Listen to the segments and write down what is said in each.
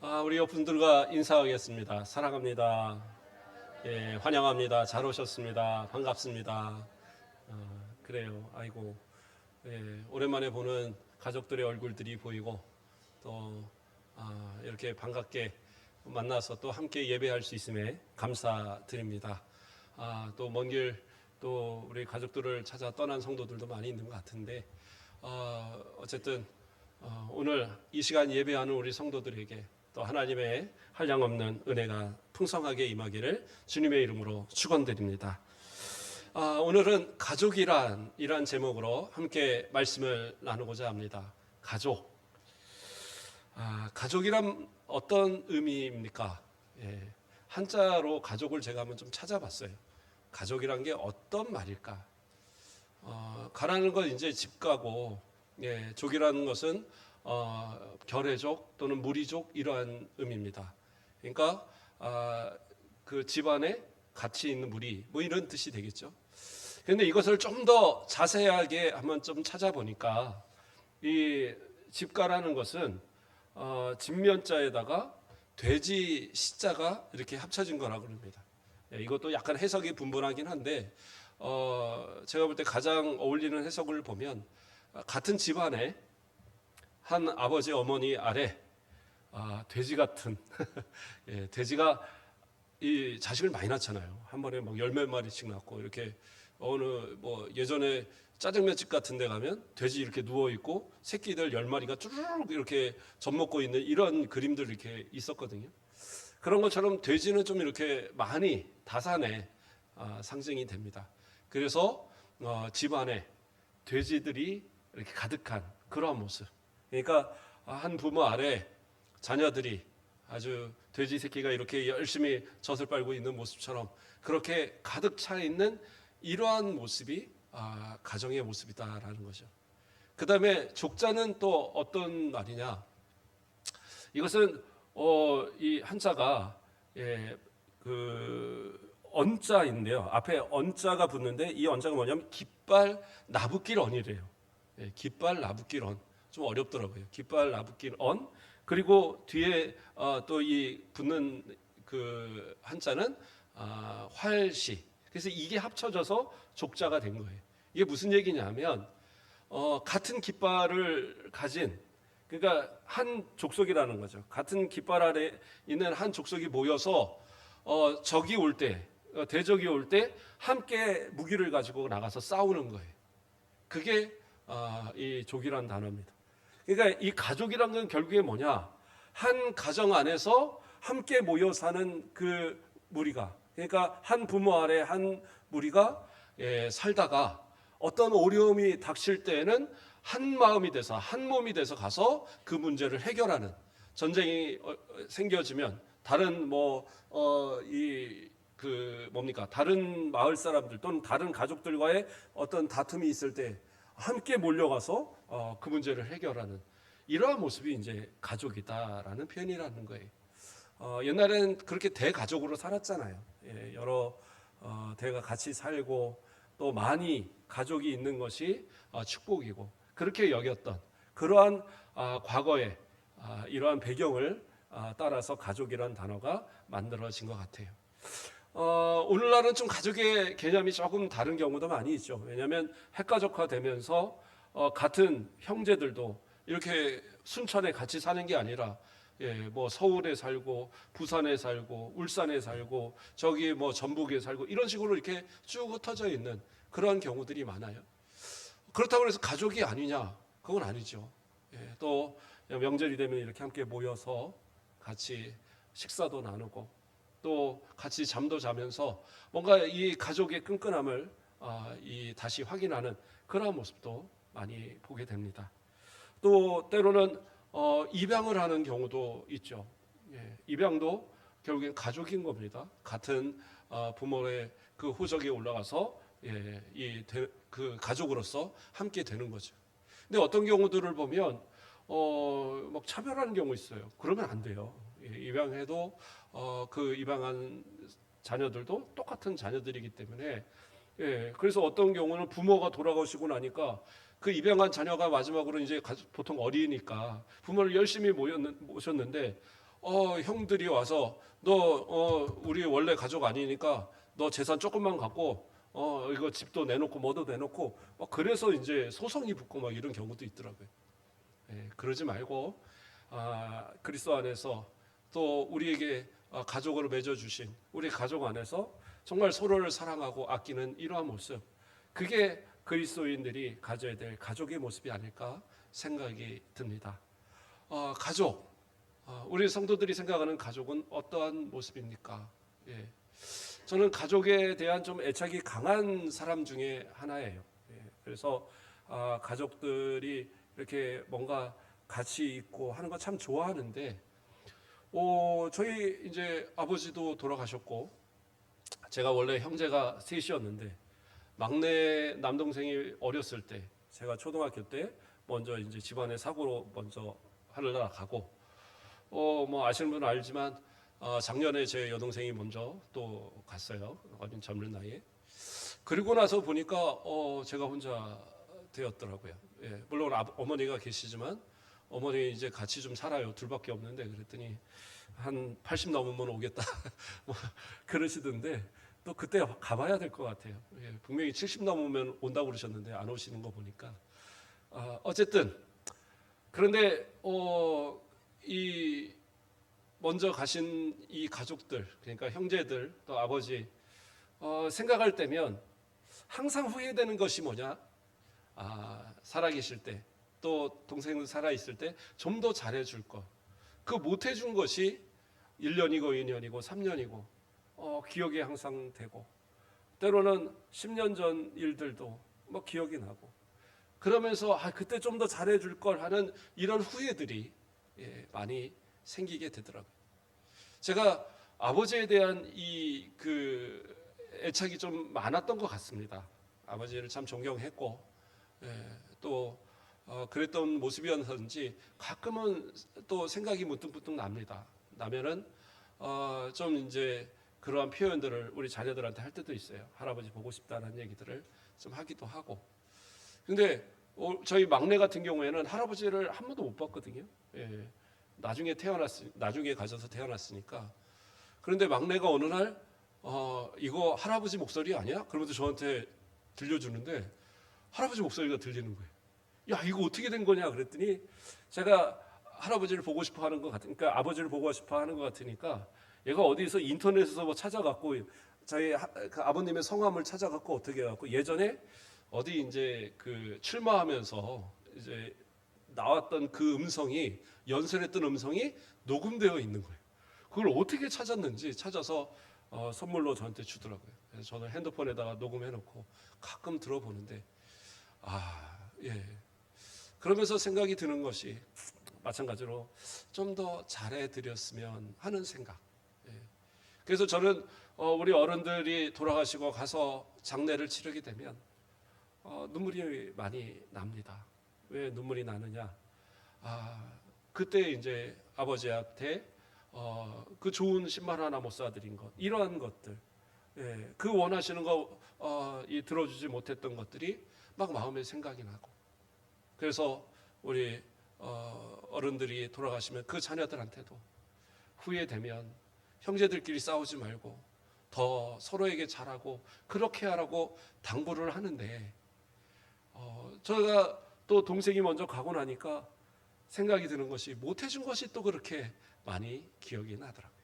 우리 옆분들과 인사하겠습니다. 사랑합니다. 예, 환영합니다. 잘 오셨습니다. 반갑습니다. 그래요. 아이고, 예, 오랜만에 보는 가족들의 얼굴들이 보이고 또 이렇게 반갑게 만나서 또 함께 예배할 수 있음에 감사드립니다. 또 먼 길 또 우리 가족들을 찾아 떠난 성도들도 많이 있는 것 같은데 어쨌든 오늘 이 시간 예배하는 우리 성도들에게 또 하나님의 한량없는 은혜가 풍성하게 임하기를 주님의 이름으로 축원드립니다. 오늘은 가족이란 제목으로 함께 말씀을 나누고자 합니다. 가족. 가족이란 어떤 의미입니까? 예, 한자로 가족을 제가 한번 좀 찾아봤어요. 가족이란 게 어떤 말일까? 가라는 건 이제 집가고, 예, 족이라는 것은 결의족 또는 무리족 이러한 의미입니다. 그러니까 그 집안에 같이 있는 무리 뭐 이런 뜻이 되겠죠. 그런데 이것을 좀 더 자세하게 한번 좀 찾아보니까 이 집가라는 것은 집면자에다가 돼지 시자가 이렇게 합쳐진 거라고 합니다. 예, 이것도 약간 해석이 분분하긴 한데 제가 볼 때 가장 어울리는 해석을 보면 같은 집안에 한 아버지 어머니 아래 돼지 같은 예, 돼지가 이 자식을 많이 낳잖아요. 한 번에 막 10몇 마리씩 낳고 이렇게 어느 뭐 예전에 짜장면집 같은 데 가면 돼지 이렇게 누워 있고 새끼들 10마리가 쭈르륵 이렇게 젖먹고 있는 이런 그림들 이렇게 있었거든요. 그런 것처럼 돼지는 좀 이렇게 많이 다산의 상징이 됩니다. 그래서 집안에 돼지들이 이렇게 가득한 그러한 모습. 그러니까 한 부모 아래 자녀들이 아주 돼지 새끼가 이렇게 열심히 젖을 빨고 있는 모습처럼 그렇게 가득 차 있는 이러한 모습이 가정의 모습이다라는 거죠. 그 다음에 족자는 또 어떤 말이냐? 이것은 이 한자가 예, 그 언자인데요. 앞에 언자가 붙는데 이 언자가 뭐냐면 깃발 나붓길 언이래요. 예, 깃발 나붓길 언. 좀 어렵더라고요. 깃발 나붓길 언. 그리고 뒤에 또 이 붙는 그 한자는 활시. 그래서 이게 합쳐져서 족자가 된 거예요. 이게 무슨 얘기냐면 같은 깃발을 가진 그러니까 한 족속이라는 거죠. 같은 깃발 아래 있는 한 족속이 모여서 적이 올 때, 대적이 올 때 함께 무기를 가지고 나가서 싸우는 거예요. 그게 이 족이라는 단어입니다. 그러니까 이 가족이란 건 결국에 뭐냐? 한 가정 안에서 함께 모여 사는 그 무리가, 그러니까 한 부모 아래 한 무리가 살다가 어떤 어려움이 닥칠 때에는 한 마음이 돼서 한 몸이 돼서 가서 그 문제를 해결하는 전쟁이 생겨지면 다른 다른 마을 사람들 또는 다른 가족들과의 어떤 다툼이 있을 때 함께 몰려가서 그 문제를 해결하는 이러한 모습이 이제 가족이다라는 표현이라는 거예요. 옛날에는 그렇게 대가족으로 살았잖아요. 예, 여러 대가 같이 살고 또 많이 가족이 있는 것이 축복이고 그렇게 여겼던 그러한 과거의 이러한 배경을 따라서 가족이라는 단어가 만들어진 것 같아요. 오늘날은 좀 가족의 개념이 조금 다른 경우도 많이 있죠. 왜냐하면 핵가족화되면서 같은 형제들도 이렇게 순천에 같이 사는 게 아니라 뭐 서울에 살고 부산에 살고 울산에 살고 저기 뭐 전북에 살고 이런 식으로 이렇게 쭉 흩어져 있는 그런 경우들이 많아요. 그렇다고 해서 가족이 아니냐? 그건 아니죠. 또 명절이 되면 이렇게 함께 모여서 같이 식사도 나누고 또 같이 잠도 자면서 뭔가 이 가족의 끈끈함을 다시 확인하는 그런 모습도 많이 보게 됩니다. 또 때로는 입양을 하는 경우도 있죠. 입양도 결국엔 가족인 겁니다. 같은 부모의 그 호적에 올라가서 그 가족으로서 함께 되는 거죠. 근데 어떤 경우들을 보면 막 차별하는 경우 있어요. 그러면 안 돼요. 입양해도 그 입양한 자녀들도 똑같은 자녀들이기 때문에 그래서 어떤 경우는 부모가 돌아가시고 나니까 그 입양한 자녀가 마지막으로 이제 보통 어리니까 부모를 열심히 모셨는데 형들이 와서 너 우리 원래 가족 아니니까 너 재산 조금만 갖고 이거 집도 내놓고 뭐도 내놓고 그래서 이제 소송이 붙고 막 이런 경우도 있더라고요. 예, 그러지 말고 그리스도 안에서 또 우리에게 가족으로 맺어 주신 우리 가족 안에서 정말 서로를 사랑하고 아끼는 이러한 모습, 그게 그리스도인들이 가져야 될 가족의 모습이 아닐까 생각이 듭니다. 가족, 우리 성도들이 생각하는 가족은 어떠한 모습입니까? 예, 저는 가족에 대한 좀 애착이 강한 사람 중에 하나예요. 예, 그래서 가족들이 이렇게 뭔가 같이 있고 하는 거 참 좋아하는데, 저희 이제 아버지도 돌아가셨고, 제가 원래 형제가 셋이었는데 막내 남동생이 어렸을 때, 제가 초등학교 때 먼저 이제 집안의 사고로 먼저 하늘나라 가고, 뭐 아시는 분은 알지만 작년에 제 여동생이 먼저 또 갔어요. 어린 젊은 나이에. 그리고 나서 보니까 제가 혼자 되었더라고요. 예, 물론 어머니가 계시지만 어머니 이제 같이 좀 살아요. 둘밖에 없는데 그랬더니 한 80 넘으면 오겠다 뭐 그러시던데 또 그때 가봐야 될 것 같아요. 예, 분명히 70 넘으면 온다고 그러셨는데 안 오시는 거 보니까 어쨌든 그런데 이 먼저 가신 이 가족들, 그러니까 형제들 또 아버지 생각할 때면 항상 후회되는 것이 뭐냐? 살아계실 때 또 동생은 살아있을 때 좀 더 잘해줄 것, 그 못해준 것이 1년이고 2년이고 3년이고 기억에 항상 되고, 때로는 10년 전 일들도 뭐 기억이 나고, 그러면서 그때 좀 더 잘해줄 걸 하는 이런 후회들이 많이 생기게 되더라고요. 제가 아버지에 대한 그 애착이 좀 많았던 것 같습니다. 아버지를 참 존경했고, 또 그랬던 모습이었는지 가끔은 또 생각이 문득문득 납니다. 나면은 좀 이제 그러한 표현들을 우리 자녀들한테 할 때도 있어요. 할아버지 보고 싶다는 얘기들을 좀 하기도 하고. 근데 저희 막내 같은 경우에는 할아버지를 한 번도 못 봤거든요. 예. 나중에 가셔서 태어났으니까. 그런데 막내가 어느 날 이거 할아버지 목소리 아니야? 그러면서 저한테 들려주는데 할아버지 목소리가 들리는 거예요. 야, 이거 어떻게 된 거냐 그랬더니 제가 할아버지를 보고 싶어 하는 것 같으니까, 그러니까 아버지를 보고 싶어 하는 것 같으니까 얘가 어디서 인터넷에서 뭐 찾아갖고 저희 그 아버님의 성함을 찾아갖고 어떻게 해갖고 예전에 어디 이제 그 출마하면서 이제 나왔던 그 음성이, 연설했던 음성이 녹음되어 있는 거예요. 그걸 어떻게 찾았는지 찾아서 선물로 저한테 주더라고요. 그래서 저는 핸드폰에다가 녹음해놓고 가끔 들어보는데 예. 그러면서 생각이 드는 것이 마찬가지로 좀 더 잘해드렸으면 하는 생각. 예. 그래서 저는 우리 어른들이 돌아가시고 가서 장례를 치르게 되면 눈물이 많이 납니다. 왜 눈물이 나느냐? 그때 이제 아버지한테 그 좋은 신발 하나 못 사드린 것, 이러한 것들, 그 원하시는 거 들어주지 못했던 것들이 막 마음에 생각이 나고, 그래서 우리 어른들이 돌아가시면 그 자녀들한테도 후회되면 형제들끼리 싸우지 말고 더 서로에게 잘하고 그렇게 하라고 당부를 하는데, 제가 또 동생이 먼저 가고 나니까 생각이 드는 것이 못해준 것이 또 그렇게 많이 기억이 나더라고요.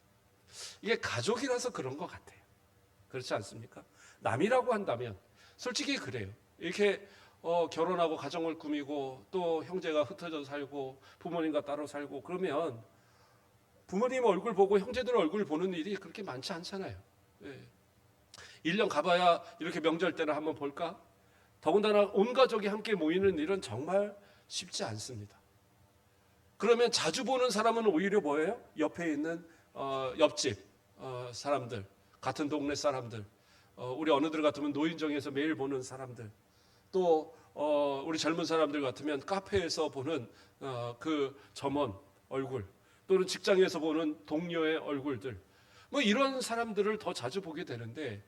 이게 가족이라서 그런 것 같아요. 그렇지 않습니까? 남이라고 한다면 솔직히 그래요. 이렇게 결혼하고 가정을 꾸미고 또 형제가 흩어져 살고 부모님과 따로 살고 그러면 부모님 얼굴 보고 형제들 얼굴 보는 일이 그렇게 많지 않잖아요. 1년 가봐야 이렇게 명절 때나 한번 볼까? 더군다나 온 가족이 함께 모이는 일은 정말 쉽지 않습니다. 그러면 자주 보는 사람은 오히려 뭐예요? 옆에 있는 옆집 사람들, 같은 동네 사람들, 우리 어느들 같으면 노인정에서 매일 보는 사람들, 또 우리 젊은 사람들 같으면 카페에서 보는 그 점원 얼굴, 또는 직장에서 보는 동료의 얼굴들, 뭐 이런 사람들을 더 자주 보게 되는데,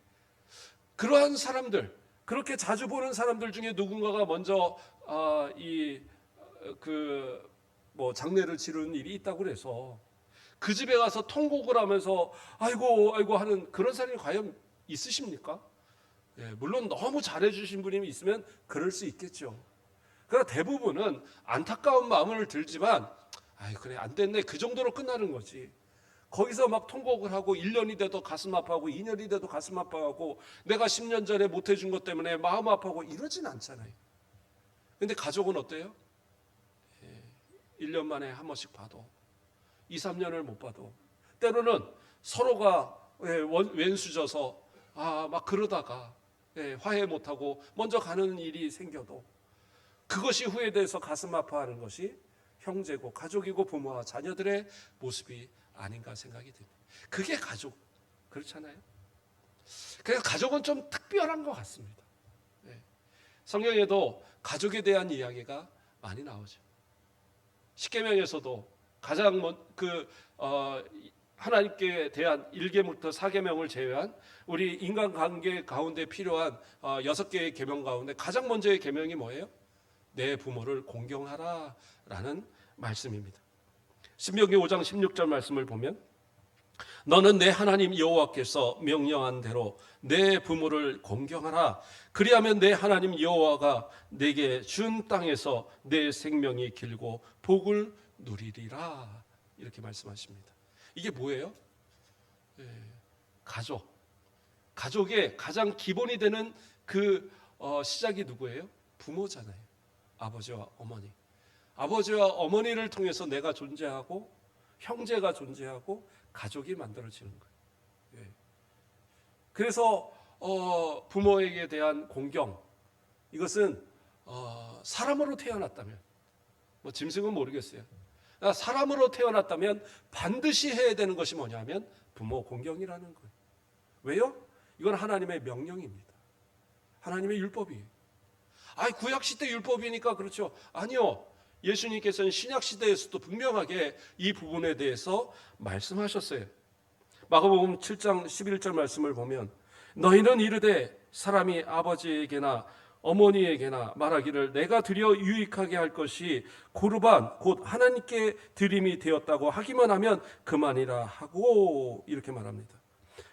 그러한 사람들, 그렇게 자주 보는 사람들 중에 누군가가 먼저 장례를 치르는 일이 있다고 그래서 그 집에 가서 통곡을 하면서 아이고 아이고 하는 그런 사람이 과연 있으십니까? 예, 물론 너무 잘해주신 분이 있으면 그럴 수 있겠죠. 그러나 대부분은 안타까운 마음을 들지만 아이 그래 안 됐네 그 정도로 끝나는 거지. 거기서 막 통곡을 하고 1년이 돼도 가슴 아파하고 2년이 돼도 가슴 아파하고 내가 10년 전에 못해준 것 때문에 마음 아파하고 이러진 않잖아요. 근데 가족은 어때요? 1년 만에 한 번씩 봐도 2, 3년을 못 봐도 때로는 서로가 왼수져서 막 그러다가 화해 못하고 먼저 가는 일이 생겨도 그것이 후회돼서 가슴 아파하는 것이 형제고 가족이고 부모와 자녀들의 모습이 아닌가 생각이 듭니다. 그게 가족 그렇잖아요. 그래서 가족은 좀 특별한 것 같습니다. 성경에도 가족에 대한 이야기가 많이 나오죠. 십계명에서도 가장 하나님께 대한 1계명부터 4계명을 제외한 우리 인간관계 가운데 필요한 6개의 계명 가운데 가장 먼저의 계명이 뭐예요? 내 부모를 공경하라 라는 말씀입니다. 신명기 5장 16절 말씀을 보면 너는 내 하나님 여호와께서 명령한 대로 내 부모를 공경하라. 그리하면 내 하나님 여호와가 내게 준 땅에서 내 생명이 길고 복을 누리리라. 이렇게 말씀하십니다. 이게 뭐예요? 가족. 가족의 가장 기본이 되는 그 시작이 누구예요? 부모잖아요. 아버지와 어머니. 아버지와 어머니를 통해서 내가 존재하고 형제가 존재하고 가족이 만들어지는 거예요. 그래서 부모에게 대한 공경 이것은 사람으로 태어났다면 뭐 짐승은 모르겠어요. 사람으로 태어났다면 반드시 해야 되는 것이 뭐냐면 부모 공경이라는 거예요. 왜요? 이건 하나님의 명령입니다. 하나님의 율법이에요. 구약 시대 율법이니까 그렇죠. 아니요. 예수님께서는 신약 시대에서도 분명하게 이 부분에 대해서 말씀하셨어요. 마가복음 7장 11절 말씀을 보면 너희는 이르되 사람이 아버지에게나 어머니에게나 말하기를 내가 드려 유익하게 할 것이 고르반 곧 하나님께 드림이 되었다고 하기만 하면 그만이라 하고 이렇게 말합니다.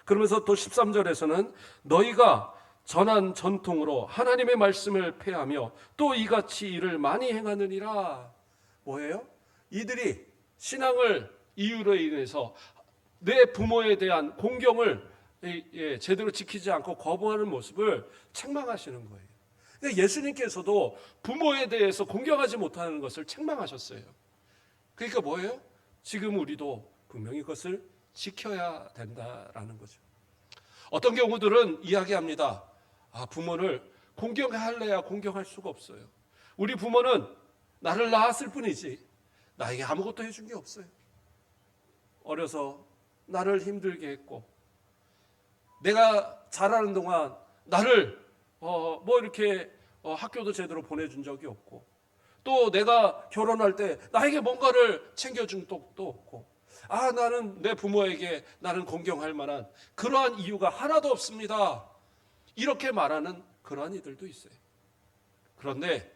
그러면서 또 13절에서는 너희가 전한 전통으로 하나님의 말씀을 폐하며 또 이같이 일을 많이 행하느니라. 뭐예요? 이들이 신앙을 이유로 인해서 내 부모에 대한 공경을 제대로 지키지 않고 거부하는 모습을 책망하시는 거예요. 예수님께서도 부모에 대해서 공경하지 못하는 것을 책망하셨어요. 그러니까 뭐예요? 지금 우리도 분명히 그것을 지켜야 된다라는 거죠. 어떤 경우들은 이야기합니다. 부모를 공경할래야 공경할 수가 없어요. 우리 부모는 나를 낳았을 뿐이지 나에게 아무것도 해준 게 없어요. 어려서 나를 힘들게 했고 내가 자라는 동안 나를 이렇게 학교도 제대로 보내준 적이 없고 또 내가 결혼할 때 나에게 뭔가를 챙겨준 적도 없고 나는 내 부모에게 나는 공경할 만한 그러한 이유가 하나도 없습니다. 이렇게 말하는 그러한 이들도 있어요. 그런데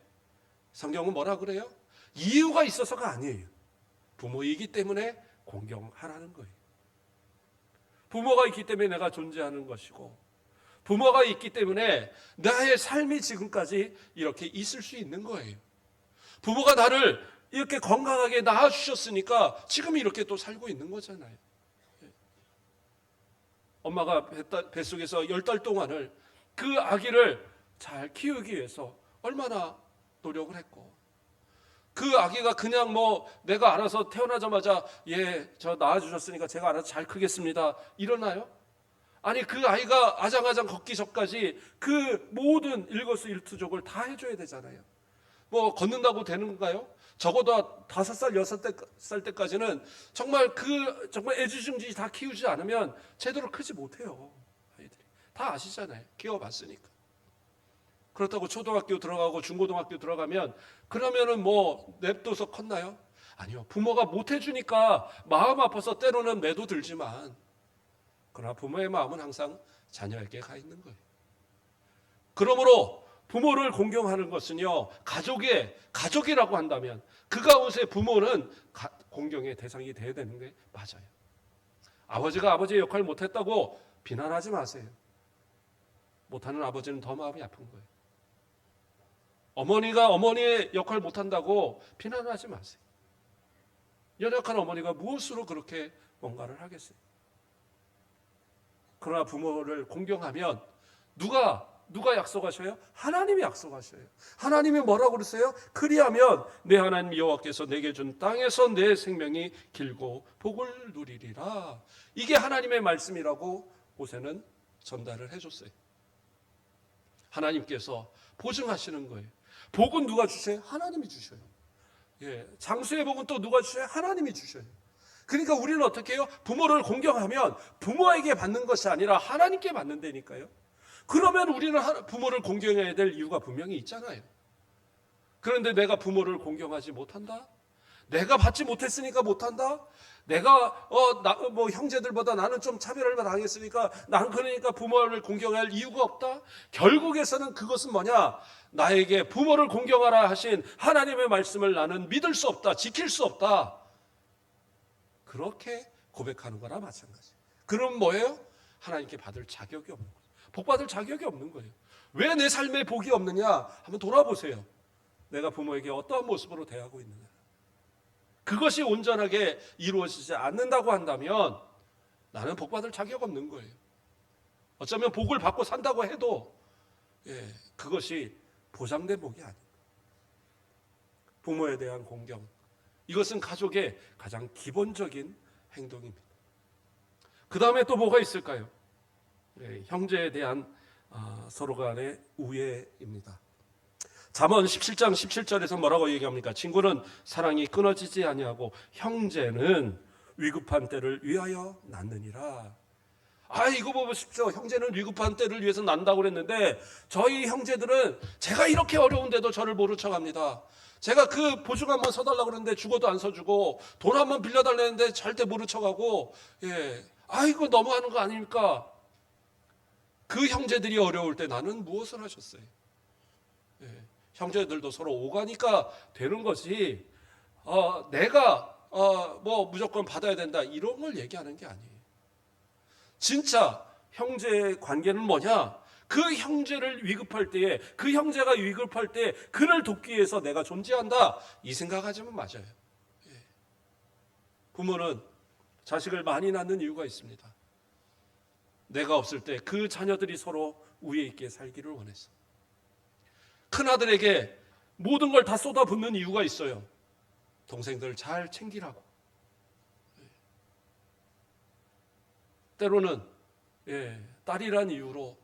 성경은 뭐라 그래요? 이유가 있어서가 아니에요. 부모이기 때문에 공경하라는 거예요. 부모가 있기 때문에 내가 존재하는 것이고 부모가 있기 때문에 나의 삶이 지금까지 이렇게 있을 수 있는 거예요. 부모가 나를 이렇게 건강하게 낳아주셨으니까 지금 이렇게 또 살고 있는 거잖아요. 엄마가 뱃속에서 10달 동안을 그 아기를 잘 키우기 위해서 얼마나 노력을 했고 그 아기가 그냥 내가 알아서 태어나자마자 저 낳아주셨으니까 제가 알아서 잘 크겠습니다 이러나요? 아니 그 아이가 아장아장 걷기 전까지 그 모든 일거수일투족을 다 해줘야 되잖아요. 걷는다고 되는 건가요? 적어도 5살, 6살 때까지는 정말 애지중지 다 키우지 않으면 제대로 크지 못해요. 아이들이 다 아시잖아요. 키워봤으니까. 그렇다고 초등학교 들어가고 중고등학교 들어가면 그러면은 냅둬서 컸나요? 아니요. 부모가 못해주니까 마음 아파서 때로는 매도 들지만 그러나 부모의 마음은 항상 자녀에게 가 있는 거예요. 그러므로 부모를 공경하는 것은요, 가족이라고 한다면 그 가운데 부모는 공경의 대상이 돼야 되는 게 맞아요. 아버지가 아버지의 역할을 못했다고 비난하지 마세요. 못하는 아버지는 더 마음이 아픈 거예요. 어머니가 어머니의 역할을 못한다고 비난하지 마세요. 연약한 어머니가 무엇으로 그렇게 뭔가를 하겠어요? 그러나 부모를 공경하면 누가 약속하셔요? 하나님이 약속하셔요. 하나님이 뭐라고 그러세요? 그리하면 내 하나님 여호와께서 내게 준 땅에서 내 생명이 길고 복을 누리리라. 이게 하나님의 말씀이라고 모세는 전달을 해줬어요. 하나님께서 보증하시는 거예요. 복은 누가 주셔요? 하나님이 주셔요. 장수의 복은 또 누가 주셔요? 하나님이 주셔요. 그러니까 우리는 어떻게 해요? 부모를 공경하면 부모에게 받는 것이 아니라 하나님께 받는다니까요. 그러면 우리는 부모를 공경해야 될 이유가 분명히 있잖아요. 그런데 내가 부모를 공경하지 못한다? 내가 받지 못했으니까 못한다? 내가 형제들보다 나는 좀 차별을 당했으니까 나는 그러니까 부모를 공경할 이유가 없다? 결국에서는 그것은 뭐냐? 나에게 부모를 공경하라 하신 하나님의 말씀을 나는 믿을 수 없다, 지킬 수 없다, 그렇게 고백하는 거나 마찬가지. 그럼 뭐예요? 하나님께 받을 자격이 없는 거예요. 복 받을 자격이 없는 거예요. 왜 내 삶에 복이 없느냐? 한번 돌아보세요. 내가 부모에게 어떠한 모습으로 대하고 있느냐. 그것이 온전하게 이루어지지 않는다고 한다면 나는 복 받을 자격 없는 거예요. 어쩌면 복을 받고 산다고 해도 그것이 보장된 복이 아닙니다. 부모에 대한 공경, 이것은 가족의 가장 기본적인 행동입니다. 그 다음에 또 뭐가 있을까요? 형제에 대한 서로 간의 우애입니다. 잠언 17장 17절에서 뭐라고 얘기합니까? 친구는 사랑이 끊어지지 아니하고 형제는 위급한 때를 위하여 낳느니라. 이거 보십시오. 형제는 위급한 때를 위해서 난다고 그랬는데 저희 형제들은 제가 이렇게 어려운데도 저를 모른 척합니다. 제가 그 보증 한번 서달라고 그러는데 죽어도 안 서주고, 돈 한번 빌려달라는데 절대 모른 척하고, 이거 너무하는 거 아닙니까? 그 형제들이 어려울 때 나는 무엇을 하셨어요? 형제들도 서로 오가니까 되는 것이 내가 무조건 받아야 된다 이런 걸 얘기하는 게 아니에요. 진짜 형제의 관계는 뭐냐? 그 형제를 위급할 때에, 그 형제가 위급할 때 그를 돕기 위해서 내가 존재한다, 이 생각하지만 맞아요. 부모는 자식을 많이 낳는 이유가 있습니다. 내가 없을 때 그 자녀들이 서로 우애 있게 살기를 원해서. 큰아들에게 모든 걸 다 쏟아붓는 이유가 있어요. 동생들 잘 챙기라고. 때로는 딸이란 이유로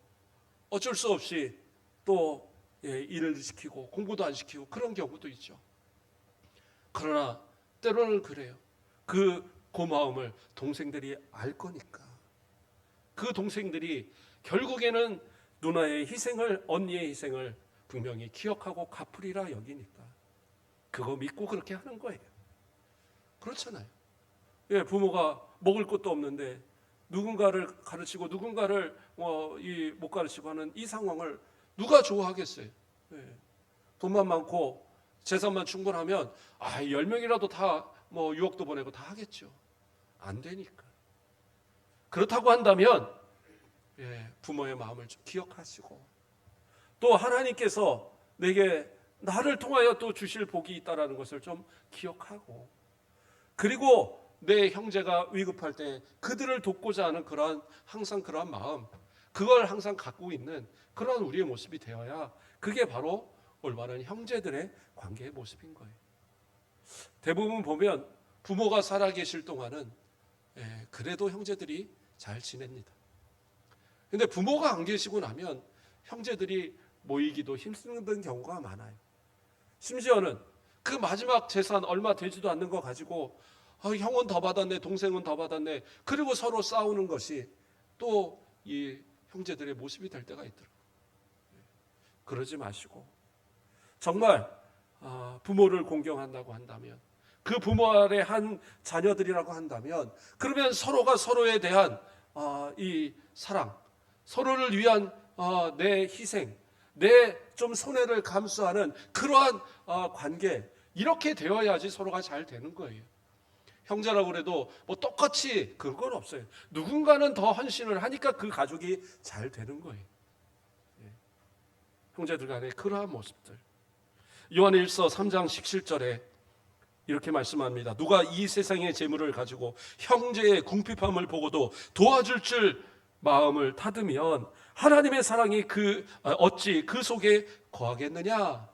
어쩔 수 없이 또 일을 시키고 공부도 안 시키고 그런 경우도 있죠. 그러나 때로는 그래요. 그 고마움을 동생들이 알 거니까. 그 동생들이 결국에는 누나의 희생을, 언니의 희생을 분명히 기억하고 갚으리라 여기니까 그거 믿고 그렇게 하는 거예요. 그렇잖아요. 부모가 먹을 것도 없는데 누군가를 가르치고 누군가를 못 가르치고 하는 이 상황을 누가 좋아하겠어요? 돈만 많고 재산만 충분하면 10명이라도 다 유학도 보내고 다 하겠죠. 안 되니까. 그렇다고 한다면 부모의 마음을 좀 기억하시고, 또 하나님께서 내게 나를 통하여 또 주실 복이 있다라는 것을 좀 기억하고, 그리고 내 형제가 위급할 때 그들을 돕고자 하는 항상 그러한 마음, 그걸 항상 갖고 있는 그러한 우리의 모습이 되어야 그게 바로 올바른 형제들의 관계의 모습인 거예요. 대부분 보면 부모가 살아계실 동안은 그래도 형제들이 잘 지냅니다. 근데 부모가 안 계시고 나면 형제들이 모이기도 힘든 경우가 많아요. 심지어는 그 마지막 재산 얼마 되지도 않는 거 가지고 형은 더 받았네, 동생은 더 받았네, 그리고 서로 싸우는 것이 또 이 형제들의 모습이 될 때가 있더라고요. 그러지 마시고 정말 부모를 공경한다고 한다면, 그 부모 아래 한 자녀들이라고 한다면, 그러면 서로가 서로에 대한 이 사랑, 서로를 위한 내 희생, 내 좀 손해를 감수하는 그러한 관계, 이렇게 되어야지 서로가 잘 되는 거예요. 형제라고 그래도 뭐 똑같이 그건 없어요. 누군가는 더 헌신을 하니까 그 가족이 잘 되는 거예요. 형제들 간의 그러한 모습들. 요한일서 3장 17절에 이렇게 말씀합니다. 누가 이 세상의 재물을 가지고 형제의 궁핍함을 보고도 도와줄 줄 마음을 타드면 하나님의 사랑이 어찌 그 속에 거하겠느냐?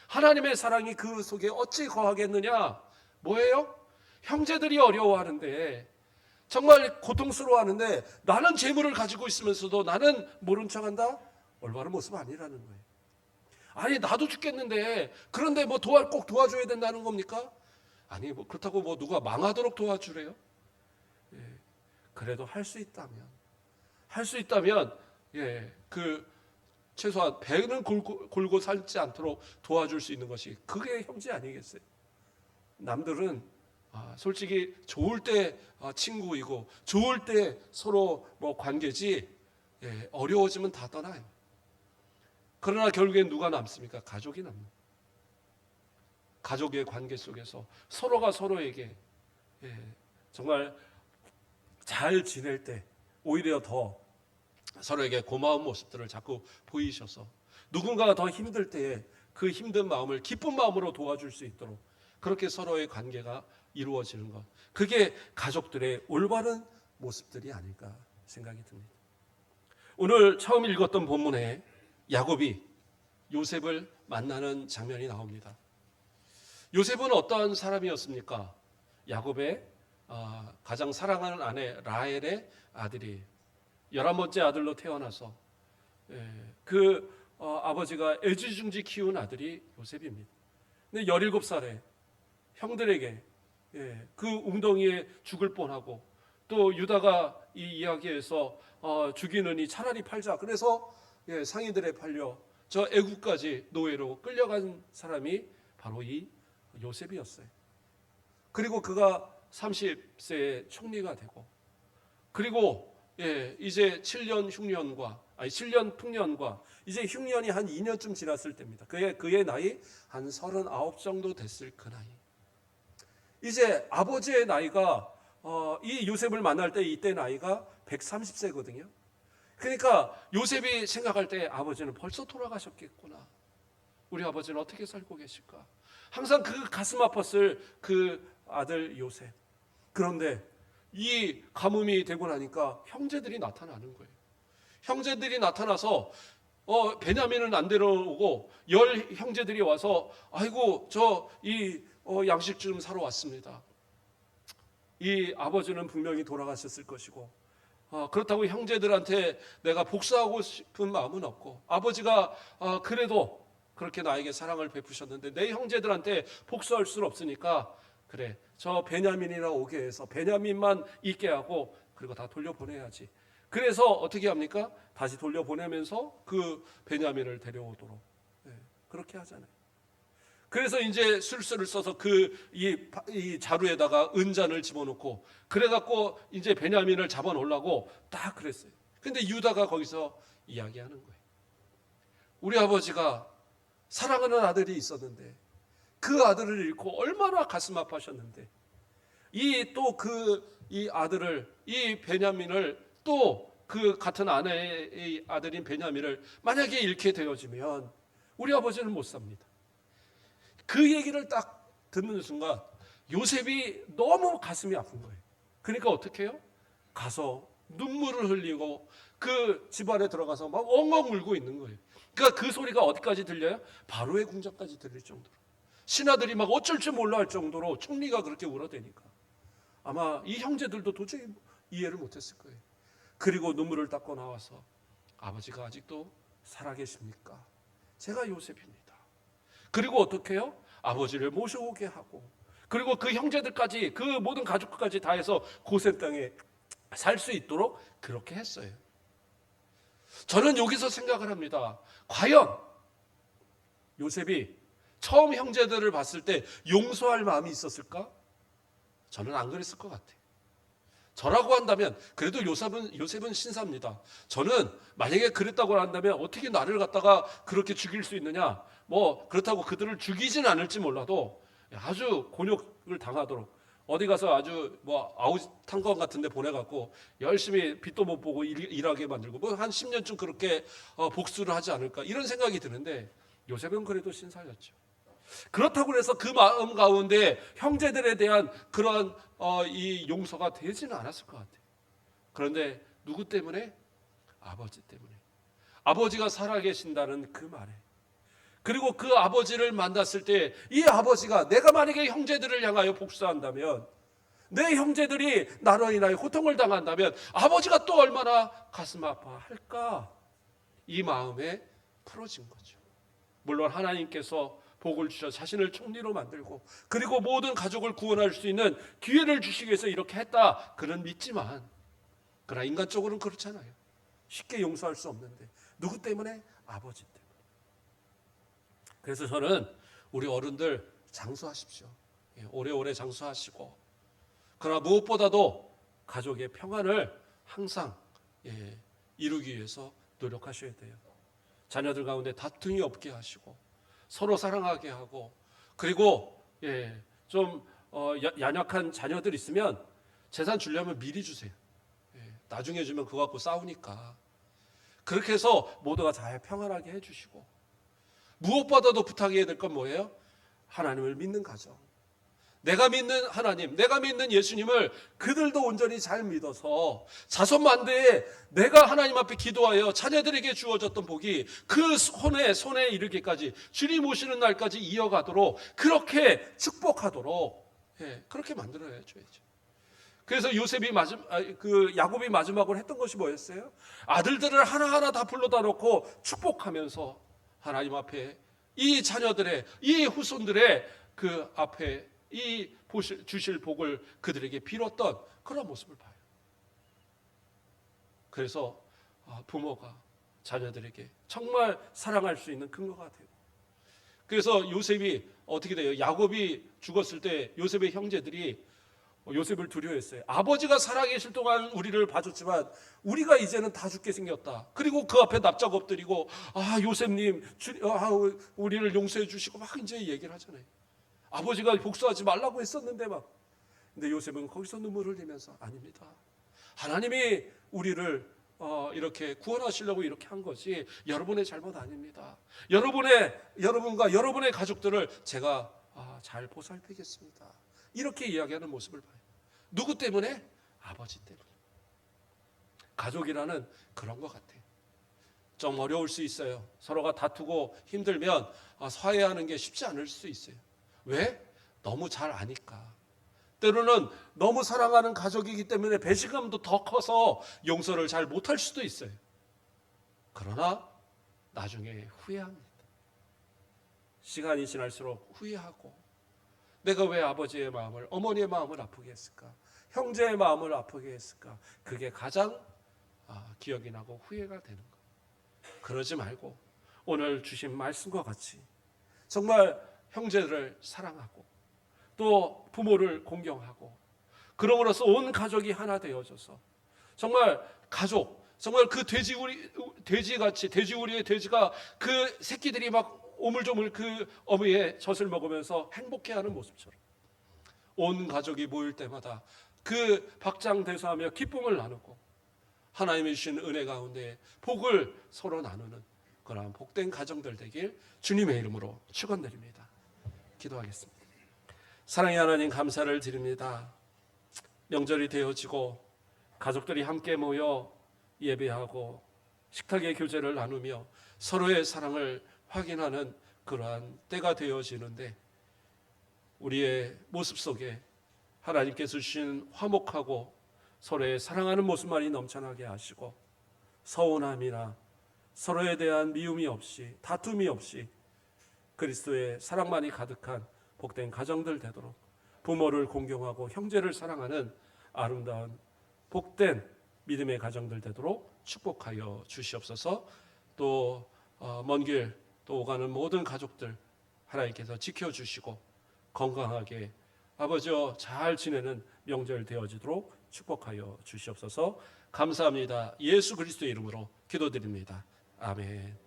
하나님의 사랑이 그 속에 어찌 거하겠느냐? 뭐예요? 형제들이 어려워하는데, 정말 고통스러워하는데 나는 재물을 가지고 있으면서도 나는 모른 척한다? 올바른 모습 아니라는 거예요. 아니 나도 죽겠는데 그런데 뭐 꼭 도와줘야 된다는 겁니까? 아니 뭐 그렇다고 뭐 누가 망하도록 도와주래요? 그래도 할 수 있다면 그 최소한 배는 골고 살지 않도록 도와줄 수 있는 것이 그게 형제 아니겠어요? 남들은 솔직히 좋을 때 친구이고 좋을 때 서로 뭐 관계지 어려워지면 다 떠나요. 그러나 결국엔 누가 남습니까? 가족이 남는. 가족의 관계 속에서 서로가 서로에게 정말 잘 지낼 때 오히려 더 서로에게 고마운 모습들을 자꾸 보이셔서 누군가가 더 힘들 때에 그 힘든 마음을 기쁜 마음으로 도와줄 수 있도록 그렇게 서로의 관계가 이루어지는 것, 그게 가족들의 올바른 모습들이 아닐까 생각이 듭니다. 오늘 처음 읽었던 본문에 야곱이 요셉을 만나는 장면이 나옵니다. 요셉은 어떠한 사람이었습니까? 야곱의 가장 사랑하는 아내 라헬의 아들이 11번째 아들로 태어나서 아버지가 애지중지 키운 아들이 요셉입니다. 근데 17살에 형들에게 그 웅덩이에 죽을 뻔하고 또 유다가 이 이야기에서 죽이느니 차라리 팔자. 그래서 상인들에 팔려 저 애국까지 노예로 끌려간 사람이 바로 이 요셉이었어요. 그리고 그가 30세에 총리가 되고 그리고 이제 7년 풍년과 이제 흉년이 한 2년쯤 지났을 때입니다. 그의 나이 한 39 정도 됐을 그 나이. 이제 아버지의 나이가 이 요셉을 만날 때 이때 나이가 130세거든요. 그러니까 요셉이 생각할 때 아버지는 벌써 돌아가셨겠구나. 우리 아버지는 어떻게 살고 계실까? 항상 그 가슴 아팠을 그 아들 요셉. 그런데 이 가뭄이 되고 나니까 형제들이 나타나는 거예요. 형제들이 나타나서 베냐민은 안 데려오고 10 형제들이 와서 아이고 저 양식 좀 사러 왔습니다. 이 아버지는 분명히 돌아가셨을 것이고 그렇다고 형제들한테 내가 복수하고 싶은 마음은 없고 아버지가 그래도 그렇게 나에게 사랑을 베푸셨는데 내 형제들한테 복수할 수는 없으니까 그래 저 베냐민이나 오게 해서 베냐민만 있게 하고 그리고 다 돌려보내야지. 그래서 어떻게 합니까? 다시 돌려보내면서 그 베냐민을 데려오도록 그렇게 하잖아요. 그래서 이제 술수를 써서 이 자루에다가 은잔을 집어넣고 그래갖고 이제 베냐민을 잡아놓으려고 딱 그랬어요. 근데 유다가 거기서 이야기하는 거예요. 우리 아버지가 사랑하는 아들이 있었는데 그 아들을 잃고 얼마나 가슴 아파하셨는데 이 아들을 이 베냐민을 또 그 같은 아내의 아들인 베냐민을 만약에 잃게 되어지면 우리 아버지는 못 삽니다. 그 얘기를 딱 듣는 순간 요셉이 너무 가슴이 아픈 거예요. 그러니까 어떻게 해요? 가서 눈물을 흘리고 그 집안에 들어가서 막 엉엉 울고 있는 거예요. 그러니까 그 소리가 어디까지 들려요? 바로의 궁전까지 들릴 정도로. 신하들이 막 어쩔 줄 몰라 할 정도로 총리가 그렇게 울어대니까 아마 이 형제들도 도저히 이해를 못했을 거예요. 그리고 눈물을 닦고 나와서 아버지가 아직도 살아계십니까? 제가 요셉입니다. 그리고 어떻게 해요? 아버지를 모셔오게 하고 그리고 그 형제들까지 그 모든 가족까지 다 해서 고센 땅에 살 수 있도록 그렇게 했어요. 저는 여기서 생각을 합니다. 과연 요셉이 처음 형제들을 봤을 때 용서할 마음이 있었을까? 저는 안 그랬을 것 같아요. 저라고 한다면 그래도 요셉은 신사입니다. 저는 만약에 그랬다고 한다면 어떻게 나를 갖다가 그렇게 죽일 수 있느냐? 뭐 그렇다고 그들을 죽이진 않을지 몰라도 아주 곤욕을 당하도록 어디 가서 아주 뭐 아웃한 것 같은데 보내갖고 열심히 빚도 못 보고 일하게 만들고 뭐 한 10년쯤 그렇게 복수를 하지 않을까 이런 생각이 드는데 요셉은 그래도 신사였죠. 그렇다고 해서 그 마음 가운데 형제들에 대한 그런 이 용서가 되지는 않았을 것 같아요. 그런데 누구 때문에? 아버지 때문에. 아버지가 살아계신다는 그 말에, 그리고 그 아버지를 만났을 때 이 아버지가 내가 만약에 형제들을 향하여 복수한다면, 내 형제들이 나로 인하여 고통을 당한다면 아버지가 또 얼마나 가슴 아파할까, 이 마음에 풀어진 거죠. 물론 하나님께서 복을 주셔 자신을 총리로 만들고 그리고 모든 가족을 구원할 수 있는 기회를 주시기 위해서 이렇게 했다, 그는 믿지만, 그러나 인간적으로는 그렇잖아요. 쉽게 용서할 수 없는데 누구 때문에? 아버지 때문에. 그래서 저는 우리 어른들 장수하십시오. 오래오래 장수하시고, 그러나 무엇보다도 가족의 평안을 항상 이루기 위해서 노력하셔야 돼요. 자녀들 가운데 다툼이 없게 하시고 서로 사랑하게 하고, 그리고 좀 연약한 자녀들 있으면 재산 주려면 미리 주세요. 나중에 주면 그거 갖고 싸우니까. 그렇게 해서 모두가 잘 평안하게 해주시고, 무엇보다도 부탁해야 될 건 뭐예요? 하나님을 믿는 가정. 내가 믿는 하나님, 내가 믿는 예수님을 그들도 온전히 잘 믿어서 자손만대에 내가 하나님 앞에 기도하여 자녀들에게 주어졌던 복이 그 손에 이르기까지, 주님 오시는 날까지 이어가도록, 그렇게 축복하도록 그렇게 만들어야 줘야죠. 그래서 야곱이 마지막으로 했던 것이 뭐였어요? 아들들을 하나하나 다 불러다 놓고 축복하면서 하나님 앞에 이 자녀들의, 이 후손들의 그 앞에 이 주실 복을 그들에게 빌었던 그런 모습을 봐요. 그래서 부모가 자녀들에게 정말 사랑할 수 있는 근거가 되고, 그래서 요셉이 어떻게 돼요? 야곱이 죽었을 때 요셉의 형제들이 요셉을 두려워했어요. 아버지가 살아계실 동안 우리를 봐줬지만 우리가 이제는 다 죽게 생겼다. 그리고 그 앞에 납작 엎드리고 요셉님 우리를 용서해 주시고 막 이제 얘기를 하잖아요. 아버지가 복수하지 말라고 했었는데 막. 근데 요셉은 거기서 눈물 흘리면서 아닙니다. 하나님이 우리를 이렇게 구원하시려고 이렇게 한 것이 여러분의 잘못 아닙니다. 여러분과 여러분의 가족들을 제가 잘 보살피겠습니다. 이렇게 이야기하는 모습을 봐요. 누구 때문에? 아버지 때문에. 가족이라는 그런 것 같아요. 좀 어려울 수 있어요. 서로가 다투고 힘들면 화해하는 게 쉽지 않을 수 있어요. 왜? 너무 잘 아니까. 때로는 너무 사랑하는 가족이기 때문에 배신감도 더 커서 용서를 잘 못할 수도 있어요. 그러나 나중에 후회합니다. 시간이 지날수록 후회하고, 내가 왜 아버지의 마음을, 어머니의 마음을 아프게 했을까? 형제의 마음을 아프게 했을까? 그게 가장 기억이 나고 후회가 되는 거. 그러지 말고 오늘 주신 말씀과 같이 정말 형제들을 사랑하고 또 부모를 공경하고, 그러므로써 온 가족이 하나 되어져서 정말 가족, 정말 그 돼지같이, 돼지우리의 돼지가 그 새끼들이 막 오물조물 그 어미의 젖을 먹으면서 행복해하는 모습처럼 온 가족이 모일 때마다 그 박장대소하며 기쁨을 나누고 하나님이 주신 은혜 가운데 복을 서로 나누는 그러한 복된 가정들 되길 주님의 이름으로 축원드립니다. 기도하겠습니다. 사랑의 하나님, 감사를 드립니다. 명절이 되어지고 가족들이 함께 모여 예배하고 식탁의 교제를 나누며 서로의 사랑을 확인하는 그러한 때가 되어지는데, 우리의 모습 속에 하나님께서 주신 화목하고 서로의 사랑하는 모습만이 넘쳐나게 하시고, 서운함이나 서로에 대한 미움이 없이, 다툼이 없이 그리스도의 사랑만이 가득한 복된 가정들 되도록, 부모를 공경하고 형제를 사랑하는 아름다운 복된 믿음의 가정들 되도록 축복하여 주시옵소서. 또 먼 길 또 오가는 모든 가족들 하나님께서 지켜주시고 건강하게 아버지와 잘 지내는 명절 되어지도록 축복하여 주시옵소서. 감사합니다. 예수 그리스도의 이름으로 기도드립니다. 아멘.